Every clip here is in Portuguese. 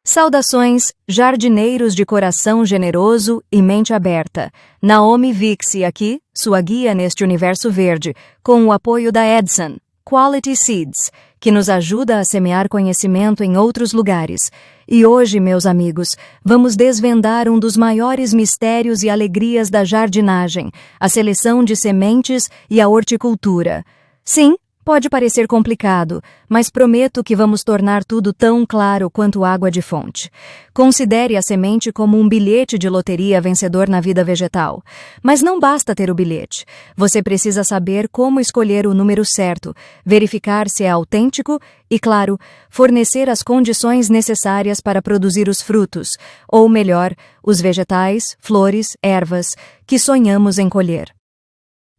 Saudações, jardineiros de coração generoso e mente aberta. Naomi Vixie aqui, sua guia neste universo verde, com o apoio da Edson, Quality Seeds, que nos ajuda a semear conhecimento em outros lugares. E hoje, meus amigos, vamos desvendar um dos maiores mistérios e alegrias da jardinagem, a seleção de sementes e a horticultura. Sim, pode parecer complicado, mas prometo que vamos tornar tudo tão claro quanto água de fonte. Considere a semente como um bilhete de loteria vencedor na vida vegetal. Mas não basta ter o bilhete. Você precisa saber como escolher o número certo, verificar se é autêntico e, claro, fornecer as condições necessárias para produzir os frutos, ou melhor, os vegetais, flores, ervas, que sonhamos em colher.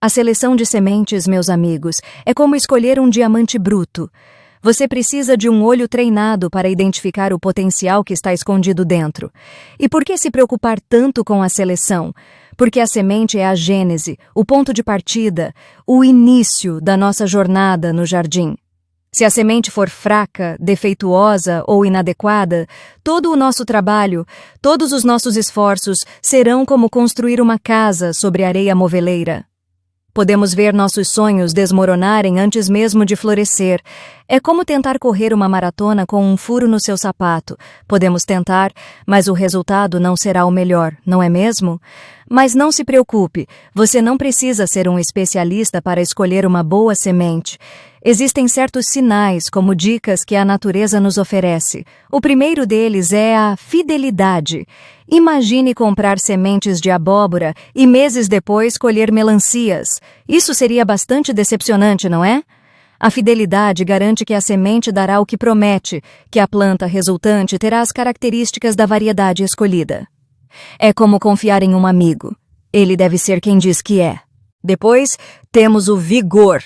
A seleção de sementes, meus amigos, é como escolher um diamante bruto. Você precisa de um olho treinado para identificar o potencial que está escondido dentro. E por que se preocupar tanto com a seleção? Porque a semente é a gênese, o ponto de partida, o início da nossa jornada no jardim. Se a semente for fraca, defeituosa ou inadequada, todo o nosso trabalho, todos os nossos esforços serão como construir uma casa sobre areia moveleira. Podemos ver nossos sonhos desmoronarem antes mesmo de florescer. É como tentar correr uma maratona com um furo no seu sapato. Podemos tentar, mas o resultado não será o melhor, não é mesmo? Mas não se preocupe, você não precisa ser um especialista para escolher uma boa semente. Existem certos sinais, como dicas que a natureza nos oferece. O primeiro deles é a fidelidade. Imagine comprar sementes de abóbora e meses depois colher melancias. Isso seria bastante decepcionante, não é? A fidelidade garante que a semente dará o que promete, que a planta resultante terá as características da variedade escolhida. É como confiar em um amigo. Ele deve ser quem diz que é. Depois, temos o vigor.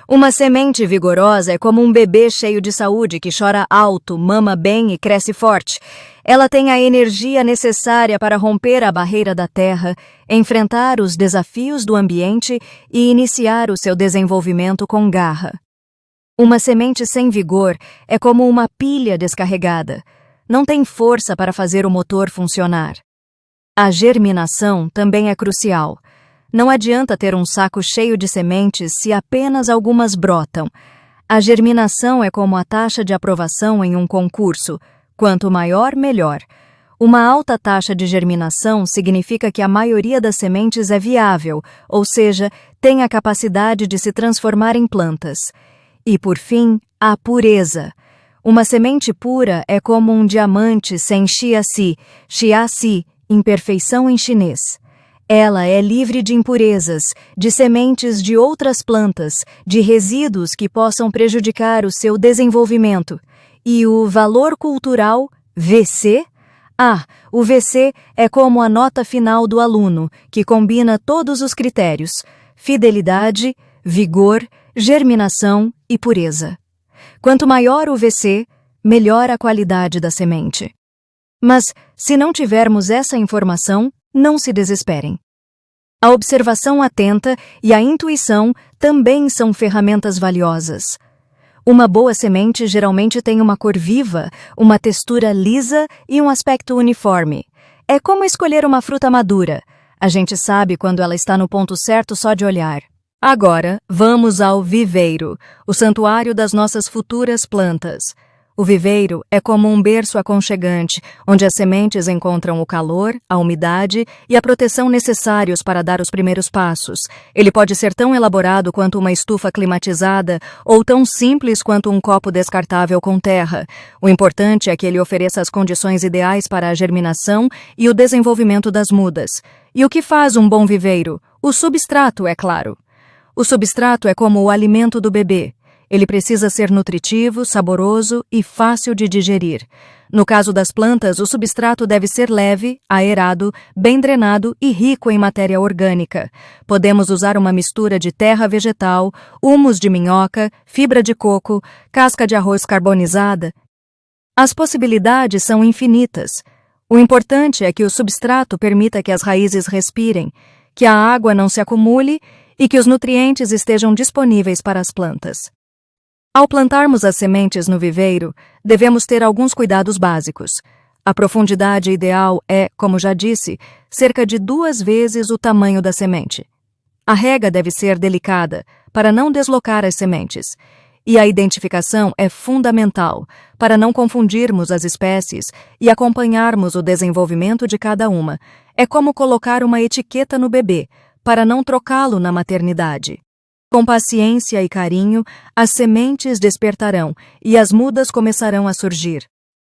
Uma semente vigorosa é como um bebê cheio de saúde que chora alto, mama bem e cresce forte. Ela tem a energia necessária para romper a barreira da terra, enfrentar os desafios do ambiente e iniciar o seu desenvolvimento com garra. Uma semente sem vigor é como uma pilha descarregada. Não tem força para fazer o motor funcionar. A germinação também é crucial. Não adianta ter um saco cheio de sementes se apenas algumas brotam. A germinação é como a taxa de aprovação em um concurso. Quanto maior, melhor. Uma alta taxa de germinação significa que a maioria das sementes é viável, ou seja, tem a capacidade de se transformar em plantas. E, por fim, a pureza. Uma semente pura é como um diamante sem Xiaxi, imperfeição em chinês. Ela é livre de impurezas, de sementes de outras plantas, de resíduos que possam prejudicar o seu desenvolvimento. E o valor cultural, VC? O VC é como a nota final do aluno, que combina todos os critérios: fidelidade, vigor, germinação e pureza. Quanto maior o VC, melhor a qualidade da semente. Mas, se não tivermos essa informação, não se desesperem. A observação atenta e a intuição também são ferramentas valiosas. Uma boa semente geralmente tem uma cor viva, uma textura lisa e um aspecto uniforme. É como escolher uma fruta madura. A gente sabe quando ela está no ponto certo só de olhar. Agora, vamos ao viveiro, o santuário das nossas futuras plantas. O viveiro é como um berço aconchegante, onde as sementes encontram o calor, a umidade e a proteção necessários para dar os primeiros passos. Ele pode ser tão elaborado quanto uma estufa climatizada ou tão simples quanto um copo descartável com terra. O importante é que ele ofereça as condições ideais para a germinação e o desenvolvimento das mudas. E o que faz um bom viveiro? O substrato, é claro. O substrato é como o alimento do bebê. Ele precisa ser nutritivo, saboroso e fácil de digerir. No caso das plantas, o substrato deve ser leve, aerado, bem drenado e rico em matéria orgânica. Podemos usar uma mistura de terra vegetal, humus de minhoca, fibra de coco, casca de arroz carbonizada. As possibilidades são infinitas. O importante é que o substrato permita que as raízes respirem, que a água não se acumule e que os nutrientes estejam disponíveis para as plantas. Ao plantarmos as sementes no viveiro, devemos ter alguns cuidados básicos. A profundidade ideal é, como já disse, cerca de 2 vezes o tamanho da semente. A rega deve ser delicada, para não deslocar as sementes. E a identificação é fundamental, para não confundirmos as espécies e acompanharmos o desenvolvimento de cada uma. É como colocar uma etiqueta no bebê, para não trocá-lo na maternidade. Com paciência e carinho, as sementes despertarão e as mudas começarão a surgir.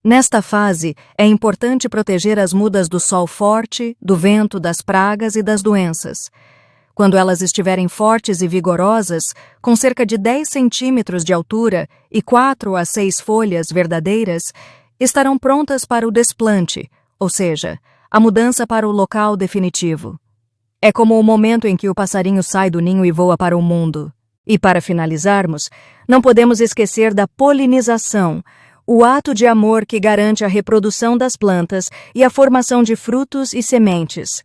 Nesta fase, é importante proteger as mudas do sol forte, do vento, das pragas e das doenças. Quando elas estiverem fortes e vigorosas, com cerca de 10 centímetros de altura e 4 a 6 folhas verdadeiras, estarão prontas para o desplante, ou seja, a mudança para o local definitivo. É como o momento em que o passarinho sai do ninho e voa para o mundo. E para finalizarmos, não podemos esquecer da polinização, o ato de amor que garante a reprodução das plantas e a formação de frutos e sementes.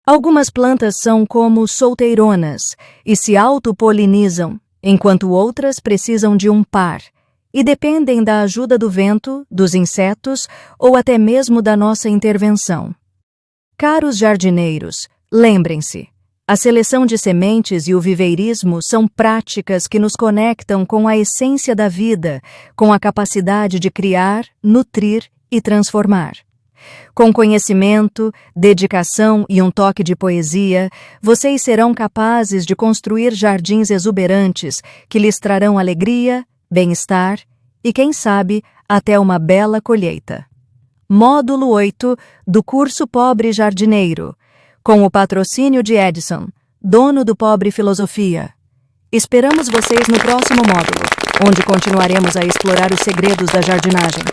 Algumas plantas são como solteironas e se autopolinizam, enquanto outras precisam de um par e dependem da ajuda do vento, dos insetos ou até mesmo da nossa intervenção. Caros jardineiros, lembrem-se, a seleção de sementes e o viveirismo são práticas que nos conectam com a essência da vida, com a capacidade de criar, nutrir e transformar. Com conhecimento, dedicação e um toque de poesia, vocês serão capazes de construir jardins exuberantes que lhes trarão alegria, bem-estar e, quem sabe, até uma bela colheita. Módulo 8 do curso Pobre Jardineiro, com o patrocínio de Edson, dono do Pobre Filosofia. Esperamos vocês no próximo módulo, onde continuaremos a explorar os segredos da jardinagem.